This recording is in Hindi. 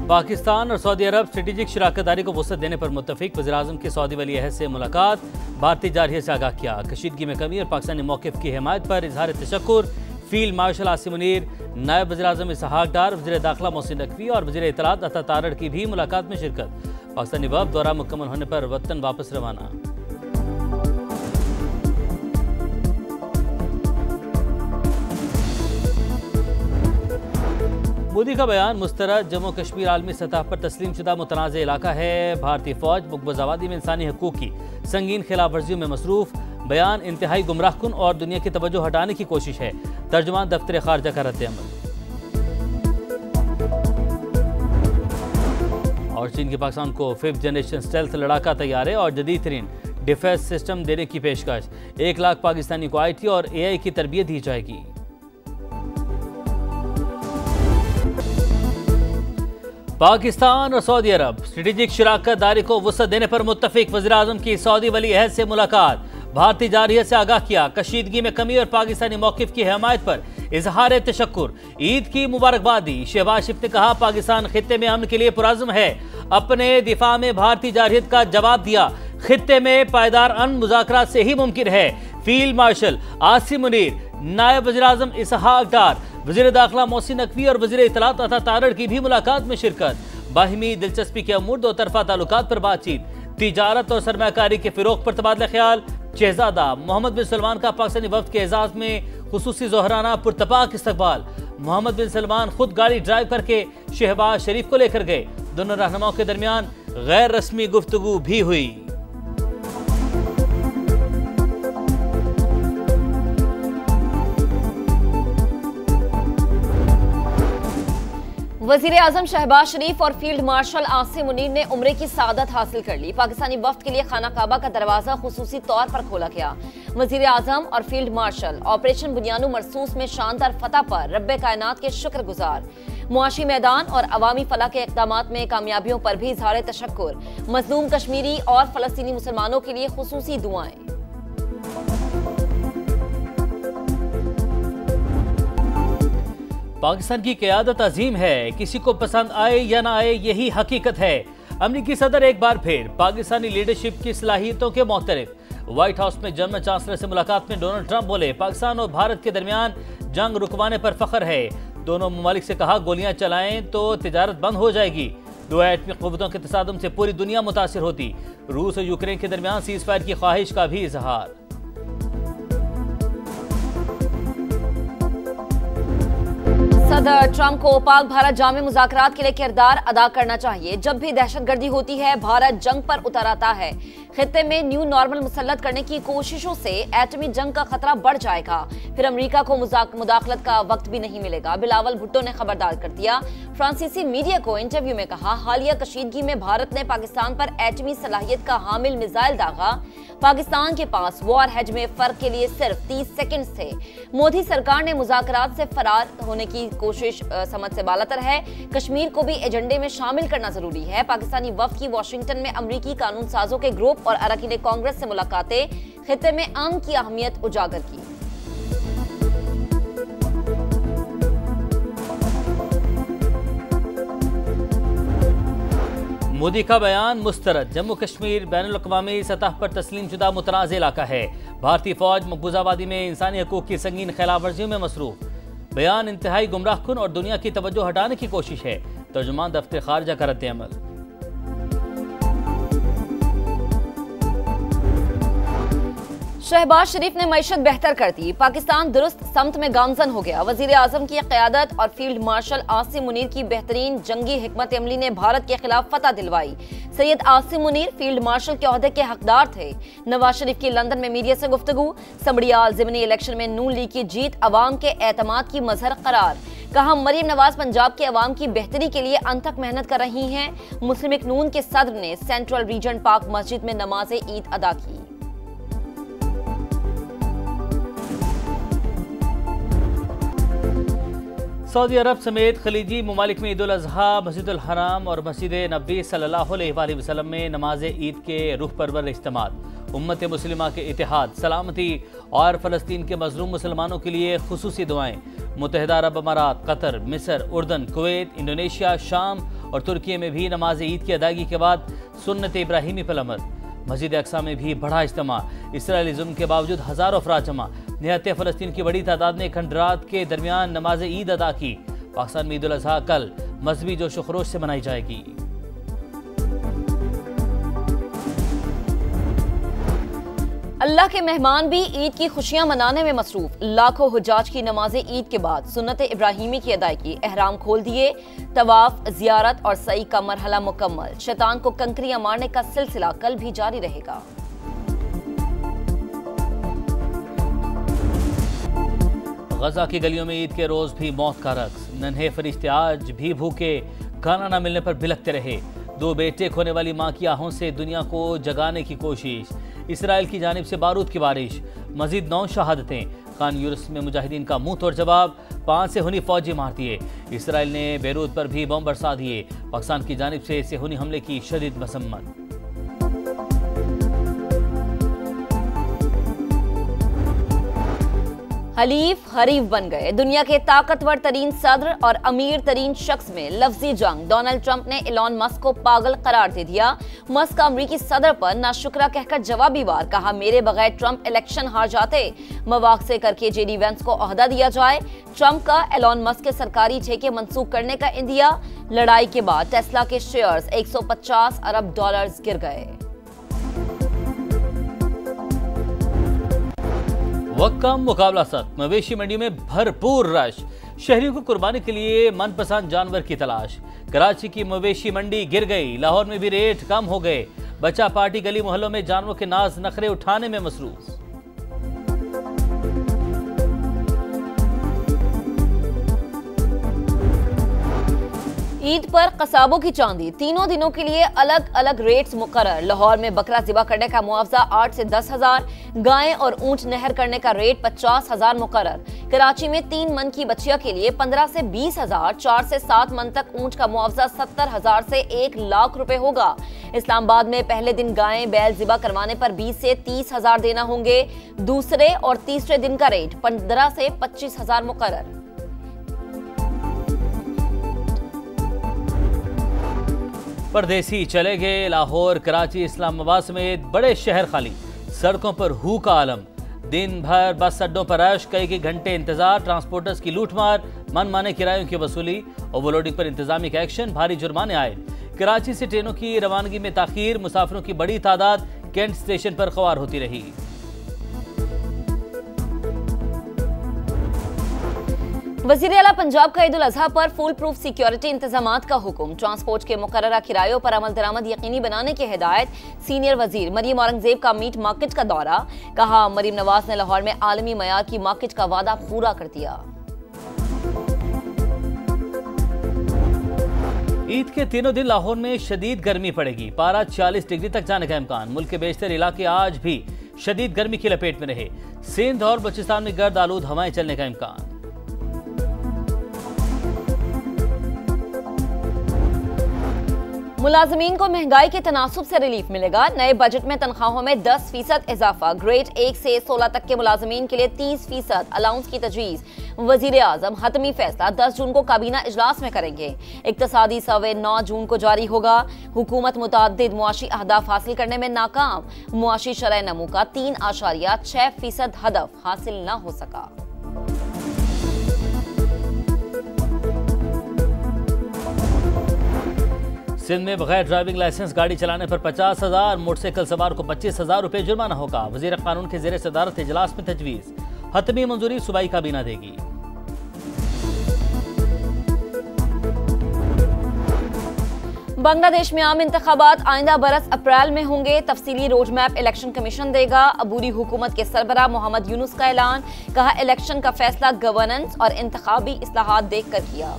पाकिस्तान और सऊदी अरब स्ट्रेटेजिक शराकतदारी को वसअत देने पर मुत्तफिक। वज़ीर-ए-आज़म की सऊदी वली अहद से मुलाकात, भारतीय जारहियत से आगाह किया। कशीदगी में कमी और पाकिस्तानी मौक़िफ़ की हिमायत पर इजहार तशक्कुर। फील्ड मार्शल आसिम मुनीर, नायब वज़ीर-ए-आज़म इसहाक डार, वज़ीर दाखिला मोहसिन नकवी और वज़ीर इत्तलात अता तारड़ की भी मुलाकात में शिरकत। पाकिस्तानी वफ़द दौरा मुकम्मल होने पर वतन वापस रवाना। मोदी का बयान मुस्तरद। जम्मू कश्मीर आलमी सतह पर तस्लीम शुदा मुतनाज़ इलाका है। भारतीय फौज मुक़बज़ आबादी में इंसानी हकूक़ की संगीन खिलाफ वर्जियों में मसरूफ़। बयान इंतहाई गुमराहकुन और दुनिया की तवज्जो हटाने की कोशिश है। तर्जुमान दफ्तर ख़ारजा का रद्द-ए-अमल। और चीन के पाकिस्तान को 5th जनरेशन स्टेल्थ लड़ाका तैयार है और जदीद तरीन डिफेंस सिस्टम देने की पेशकश। 1 लाख पाकिस्तानी को IT और AI की तरबियत दी जाएगी। पाकिस्तान और सऊदी अरब स्ट्रेटेजिक शराकतदारी को वसअत देने पर मुत्तफिक। वज़ीर-ए-आज़म की सऊदी वली अहद से मुलाकात, भारतीय जारहियत से आगाह किया। कशीदगी में कमी और पाकिस्तानी मौक़िफ़ की हिमायत पर इजहार तशक्कुर। ईद की मुबारकबाद दी। शहबाज शरीफ ने कहा, पाकिस्तान खित्ते में अमन के लिए पुरअज़्म है। अपने दिफा में भारतीय जारहियत का जवाब दिया। खित्ते में पायदार अमन मुज़ाकरात से ही मुमकिन है। फील्ड मार्शल आसिम मुनीर, नायब वज़ीर-ए-आज़म इसहाक डार, वज़ीर दाखिला मोहसिन नकवी और वज़ीर इत्तलात अता तारड़ की भी मुलाकात में शिरकत। बाहिमी दिलचस्पी के अमूर दो तरफा ताल्लुकात पर बातचीत। तिजारत और सरमायाकारी के फ़िरोग़ पर तबादला ख्याल। शहजादा मोहम्मद बिन सलमान का पाकिस्तानी वफ़द के एजाज़ में खुसूसी ज़ोहराना पुरतपाक इस्तक़बाल। मोहम्मद बिन सलमान खुद गाड़ी ड्राइव करके शहबाज शरीफ को लेकर गए। दोनों रहनुमाओं के दरमियान गैर रस्मी गुफ्तगू भी हुई। वज़ीर-ए-आज़म शहबाज शरीफ और फील्ड मार्शल आसिम मुनीर ने उम्रे की सादत हासिल कर ली। पाकिस्तानी वफ़द के लिए खाना काबा का दरवाज़ा खुसूसी तौर पर खोला गया। वज़ीर-ए-आज़म और फील्ड मार्शल ऑपरेशन बुनियानु मरसूस में शानदार फतह पर रब्बे कायनात के शुक्रगुजार। मुआशी मैदान और अवामी फलाह के इक़दामात में कामयाबियों पर भी इज़हार तशक्कुर। मज़लूम कश्मीरी और फ़लस्तीनी मुसलमानों के लिए खुसूसी दुआएं। पाकिस्तान की क़यादत अजीम है, किसी को पसंद आए या ना आए यही हकीकत है। अमरीकी सदर एक बार फिर पाकिस्तानी लीडरशिप की सलाहियतों के मोहतरफ। व्हाइट हाउस में जर्मन चांसलर से मुलाकात में डोनाल्ड ट्रंप बोले, पाकिस्तान और भारत के दरमियान जंग रुकवाने पर फख्र है। दोनों ममालिक से कहा, गोलियां चलाएं तो तिजारत बंद हो जाएगी। दो एटमी क़ुव्वतों के तसादुम से पूरी दुनिया मुतासिर होती। रूस और यूक्रेन के दरमियान सीज़ फायर की ख्वाहिश का भी इजहार। सदर ट्रंप को पाक भारत जामे मुज़ाकरात के लिए किरदार अदा करना चाहिए। जब भी दहशतगर्दी होती है, भारत जंग पर उतर आता है। खित्ते में न्यू नॉर्मल मुसल्लत करने की कोशिशों से एटमी जंग का खतरा बढ़ जाएगा। फिर अमेरिका को मुदाखलत का वक्त भी नहीं मिलेगा। बिलावल भुट्टो ने खबरदार कर दिया। फ्रांसीसी मीडिया को इंटरव्यू में कहा, हालिया कशीदगी में भारत ने पाकिस्तान पर एटमी सलाहियत का हामिल मिसाइल दागा। पाकिस्तान के पास वॉर हेज में फर्क के लिए सिर्फ 30 सेकंड्स थे। मोदी सरकार ने मुज़ाकरात से फरार होने की कोशिश समझ से बालातर है। कश्मीर को भी एजेंडे में शामिल करना जरूरी है। पाकिस्तानी वफ़द की वाशिंगटन में अमरीकी कानून साजों के ग्रुप और अरकान कांग्रेस से मुलाकातें। खित्ते में अमन की अहमियत उजागर की। मोदी का बयान मुस्तरद। जम्मू कश्मीर बैनुल-अक़वामी सतह पर तस्लीम शुदा मुतनाज़ इलाका है। भारतीय फौज मक़बूज़ आबादी में इंसानी हकूक़ की संगीन खिलाफ वर्जियों में मसरूफ़। बयान इंतहाई गुमराहकुन और दुनिया की तवज्जो हटाने की कोशिश है। तर्जुमान दफ्तर ख़ारजा का रद्द-ए-अमल। शहबाज शरीफ ने मईशत बेहतर कर दी। पाकिस्तान दुरुस्त समत में गामजन हो गया। वज़ीर-ए-आज़म की क़यादत और फील्ड मार्शल आसिम मुनीर की बेहतरीन जंगी हिकमत अमली ने भारत के खिलाफ फतह दिलवाई। सैयद आसिम मुनीर फील्ड मार्शल के ओहदे के हकदार थे। नवाज शरीफ की लंदन में मीडिया से गुफ्तगू। समड़ियाल ज़िमनी इलेक्शन में नून लीग की जीत अवाम के एतमाद की मजहर करार। कहा, मरीम नवाज पंजाब के अवाम की बेहतरी के लिए अनथक मेहनत कर रही हैं। मुस्लिम लीग नून के सदर ने सेंट्रल रीजन पाक मस्जिद में नमाज ईद अदा की। सऊदी अरब समेत खलीजी ममालिक में ईद उल अज़हा मस्जिदुल हराम और मस्जिद नबी सल्लल्लाहु अलैहि वसल्लम में नमाज ईद के रूह परवर इज्तिमात। उम्मत मुस्लिमा के इत्तेहाद, सलामती और फ़लस्तीन के मज़लूम मुसलमानों के लिए खुसूसी दुआएं। मुत्तहिदा अरब अमारात, कतर, मिस्र, उर्दन, कुवैत, इंडोनेशिया, शाम और तुर्की में भी नमाज ईद की अदायगी के बाद सुन्नत इब्राहिमी पर अमल। मस्जिद अक्सा में भी बड़ा इज्तिमा, इसराइली जुल्म के बावजूद हजारों अफराद जमा। निहत्ते फ़लस्तीन की बड़ी तादाद ने खंडरात के दरमियान नमाज ईद अदा की। पाकिस्तान में ईद उल अज़हा कल मजहबी जोश व खरोश से मनाई जाएगी। अल्लाह के मेहमान भी ईद की खुशियां मनाने में मसरूफ। लाखों हुज्जाज की नमाज ईद के बाद सुन्नत इब्राहिमी की अदायगी, एहराम खोल दिए, तवाफ, जियारत और सई का मरहला मुकम्मल। शैतान को कंकरियां मारने का सिलसिला कल भी जारी रहेगा। गजा की गलियों में ईद के रोज भी मौत का रक्स। नन्हे फरिश्ते आज भी भूखे, खाना न मिलने पर बिलखते रहे। 2 बेटे खोने वाली मां की आहों से दुनिया को जगाने की कोशिश। इसराइल की जानिब से बारूद की बारिश। मजीद 9 शहादतें। खान यूनिस में मुजाहिदीन का मुंह तोड़ जवाब, 5 सेहूनी फौजी मार दिए। इसराइल ने बेरूत पर भी बम बरसा दिए। पाकिस्तान की जानिब से सेहूनी हमले की शदीद मसम्मत। हलीफ हरीफ बन गए। दुनिया के ताकतवर तरीन सदर और अमीर तरीन शख्स में लफ्जी जंग। डोनाल्ड ट्रंप ने एलॉन मस्क को पागल करार दे दिया। मस्क अमरीकी सदर पर नाशुक्रा कहकर जवाबी वार, कहा मेरे बगैर ट्रंप इलेक्शन हार जाते। मवाक़से करके जेडी वेंस को ओहदा दिया जाए। ट्रंप का एलॉन मस्क के सरकारी ठेके मंसूख करने का इंदिया। लड़ाई के बाद टेस्ला के शेयर्स $150 अरब गिर गए। वक्त कम, मुकाबला सख्त। मवेशी मंडी में भरपूर रश। शहरियों को कुर्बानी के लिए मनपसंद जानवर की तलाश। कराची की मवेशी मंडी गिर गई। लाहौर में भी रेट कम हो गए। बच्चा पार्टी गली मोहल्लों में जानवरों के नाज नखरे उठाने में मसरूफ। ईद पर कसाबों की चांदी। तीनों दिनों के लिए अलग अलग रेट्स मुकर्रर। लाहौर में बकरा ज़िबा करने का मुआवजा 8 से 10 हजार। गायें और ऊंट नहर करने का रेट 50 हजार मुकर्रर। कराची में 3 मन की बच्चिया के लिए 15 से 20 हजार। 4 से 7 मन तक ऊंट का मुआवजा 70 हजार से 1 लाख रुपए होगा। इस्लामाबाद में पहले दिन गायें बैल ज़िबा करवाने पर 20 से 30 हजार देना होंगे। दूसरे और तीसरे दिन का रेट 15 से 25 हजार मुकर्रर। परदेसी चले गए। लाहौर, कराची, इस्लामाबाद समेत बड़े शहर खाली। सड़कों पर हू का आलम। दिन भर बस अड्डों पर रश, कई घंटे इंतजार। ट्रांसपोर्टर्स की लूटमार, मनमाने किरायों की वसूली। ओवरलोडिंग पर इंतजामी का एक्शन, भारी जुर्माने आए। कराची से ट्रेनों की रवानगी में ताखीर। मुसाफिरों की बड़ी तादाद कैंट स्टेशन पर ख्वार होती रही। वज़ीर आला पंजाब का ईद उल अज़हा पर फुल प्रूफ सिक्योरिटी इंतजामात का हुक्म। ट्रांसपोर्ट के मुकर्ररा किरायों पर अमल दरामद यकीनी बनाने की हिदायत। सीनियर वजीर मरियम औरंगजेब का मीट मार्केट का दौरा। कहा मरियम नवाज ने लाहौर में आलमी मयार की मार्केट का वादा पूरा कर दिया। ईद के तीनों दिन लाहौर में शदीद गर्मी पड़ेगी। पारा 40 डिग्री तक जाने का इम्कान। मुल्क के बेशतर इलाके आज भी शदीद गर्मी की लपेट में रहे। सिंध और बलूचिस्तान में गर्द आलूद हवाएं चलने का इम्कान। मुलाजमीन को महंगाई के तनासुब से रिलीफ मिलेगा। नए बजट में तनख्वाहों में 10% इजाफा। ग्रेड 1 से 16 तक के मुलाजमीन के लिए 30% अलाउंस की तजवीज़। वजीर आजम हतमी फैसला 10 जून को काबीना इजलास में करेंगे। इक्तसादी सर्वे 9 जून को जारी होगा। हुकूमत मुताद्दिद मुआशी अहदाफ हासिल करने में नाकाम। मुआशी शरह नमू का 3.6% हदफ हासिल न हो सका। सिंध में बगैर ड्राइविंग लाइसेंस गाड़ी चलाने पर 50,000, मोटरसाइकिल सवार को 25,000 रुपए जुर्माना होगा। वजीर कानून के ज़ेरे सदारत इजलास में तजवीज़। हतमी मंजूरी सूबाई काबीना देगी। बांग्लादेश में आम इंतखाबात आइंदा बरस अप्रैल में होंगे। तफसीली रोड मैप इलेक्शन कमीशन देगा। अबूरी हुकूमत के सरबरा मोहम्मद यूनुस का ऐलान। कहा इलेक्शन का फैसला गवर्नेंस और इंतखाबी इस्लाहात देख कर किया।